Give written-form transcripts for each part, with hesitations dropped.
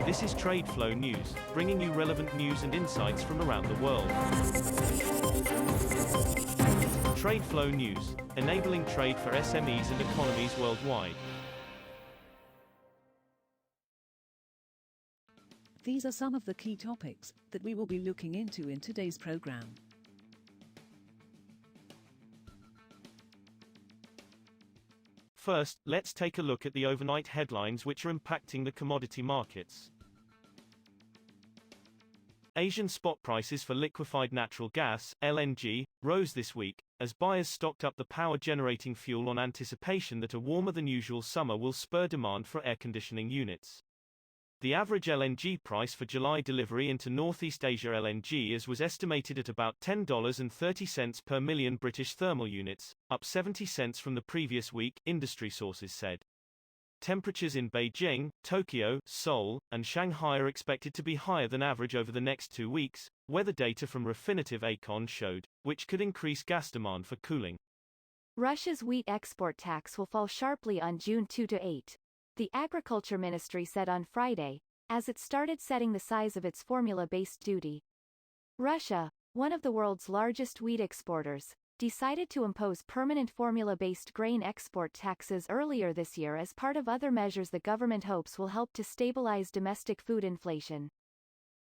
This is TradeFlow News, bringing you relevant news and insights from around the world. TradeFlow News, enabling trade for SMEs and economies worldwide. These are some of the key topics that we will be looking into in today's program. First, let's take a look at the overnight headlines which are impacting the commodity markets. Asian spot prices for liquefied natural gas, LNG, rose this week, as buyers stocked up the power-generating fuel on anticipation that a warmer-than-usual summer will spur demand for air conditioning units. The average LNG price for July delivery into Northeast Asia LNG was estimated at about $10.30 per million British thermal units, up 70 cents from the previous week, industry sources said. Temperatures in Beijing, Tokyo, Seoul, and Shanghai are expected to be higher than average over the next 2 weeks, weather data from Refinitiv Acon showed, which could increase gas demand for cooling. Russia's wheat export tax will fall sharply on June 2 to 8. The Agriculture Ministry said on Friday, as it started setting the size of its formula-based duty. Russia, one of the world's largest wheat exporters, decided to impose permanent formula-based grain export taxes earlier this year as part of other measures the government hopes will help to stabilize domestic food inflation.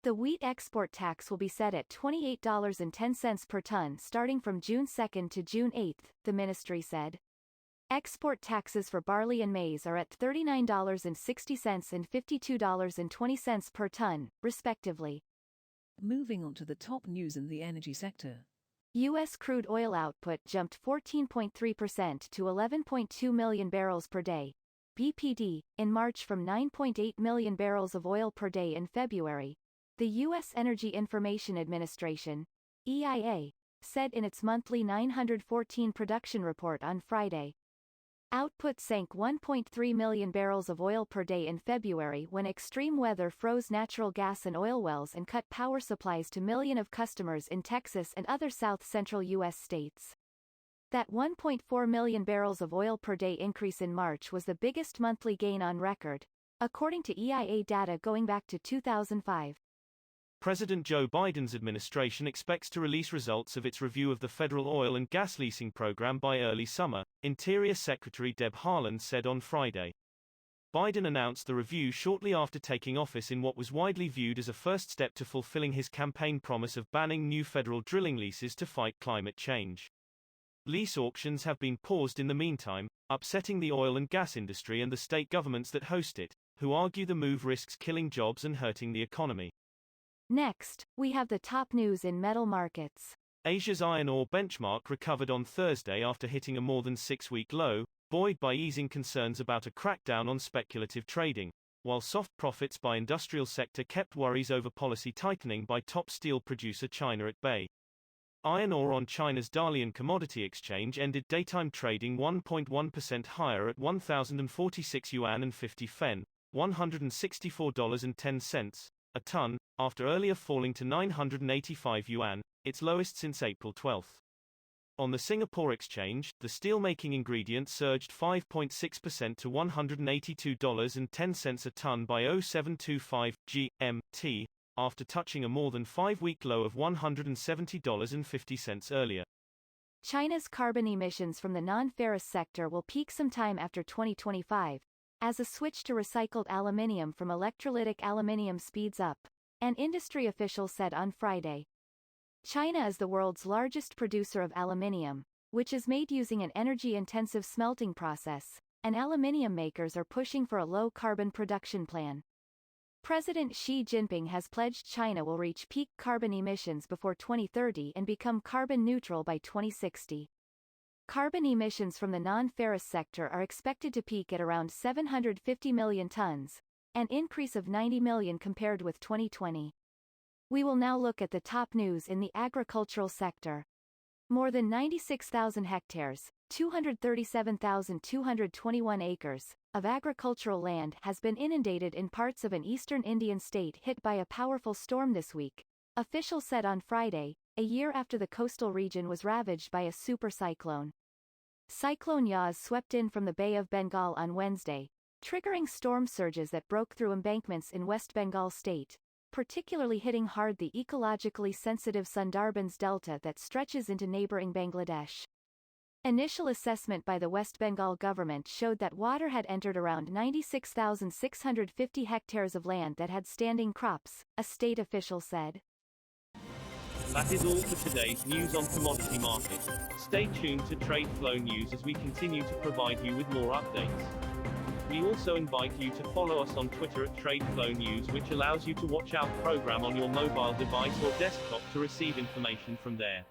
The wheat export tax will be set at $28.10 per ton starting from June 2 to June 8, the ministry said. Export taxes for barley and maize are at $39.60 and $52.20 per ton, respectively. Moving on to the top news in the energy sector. U.S. crude oil output jumped 14.3% to 11.2 million barrels per day, BPD, in March from 9.8 million barrels of oil per day in February, the U.S. Energy Information Administration, EIA, said in its monthly 914 production report on Friday. Output sank 1.3 million barrels of oil per day in February when extreme weather froze natural gas and oil wells and cut power supplies to millions of customers in Texas and other south-central U.S. states. That 1.4 million barrels of oil per day increase in March was the biggest monthly gain on record, according to EIA data going back to 2005. President Joe Biden's administration expects to release results of its review of the federal oil and gas leasing program by early summer, Interior Secretary Deb Haaland said on Friday. Biden announced the review shortly after taking office in what was widely viewed as a first step to fulfilling his campaign promise of banning new federal drilling leases to fight climate change. Lease auctions have been paused in the meantime, upsetting the oil and gas industry and the state governments that host it, who argue the move risks killing jobs and hurting the economy. Next, we have the top news in metal markets. Asia's iron ore benchmark recovered on Thursday after hitting a more than 6-week low, buoyed by easing concerns about a crackdown on speculative trading, while soft profits by industrial sector kept worries over policy tightening by top steel producer China at bay. Iron ore on China's Dalian Commodity Exchange ended daytime trading 1.1% higher at 1,046 yuan and 50 fen, $164.10, a ton, after earlier falling to 985 yuan, its lowest since April 12. On the Singapore Exchange, the steelmaking ingredient surged 5.6% to $182.10 a ton by 0725 GMT, after touching a more than 5-week low of $170.50 earlier. China's carbon emissions from the non-ferrous sector will peak sometime after 2025, as a switch to recycled aluminium from electrolytic aluminium speeds up, an industry official said on Friday. China is the world's largest producer of aluminium, which is made using an energy-intensive smelting process, and aluminium makers are pushing for a low-carbon production plan. President Xi Jinping has pledged China will reach peak carbon emissions before 2030 and become carbon neutral by 2060. Carbon emissions from the non-ferrous sector are expected to peak at around 750 million tons, an increase of 90 million compared with 2020. We will now look at the top news in the agricultural sector. More than 96,000 hectares, 237,221 acres, of agricultural land has been inundated in parts of an eastern Indian state hit by a powerful storm this week, officials said on Friday, a year after the coastal region was ravaged by a super cyclone. Cyclone Yas swept in from the Bay of Bengal on Wednesday, triggering storm surges that broke through embankments in West Bengal state, particularly hitting hard the ecologically sensitive Sundarbans Delta that stretches into neighboring Bangladesh. Initial assessment by the West Bengal government showed that water had entered around 96,650 hectares of land that had standing crops, a state official said. That is all for today's news on commodity markets. Stay tuned to TradeFlow News as we continue to provide you with more updates. We also invite you to follow us on Twitter at TradeFlow News, which allows you to watch our program on your mobile device or desktop to receive information from there.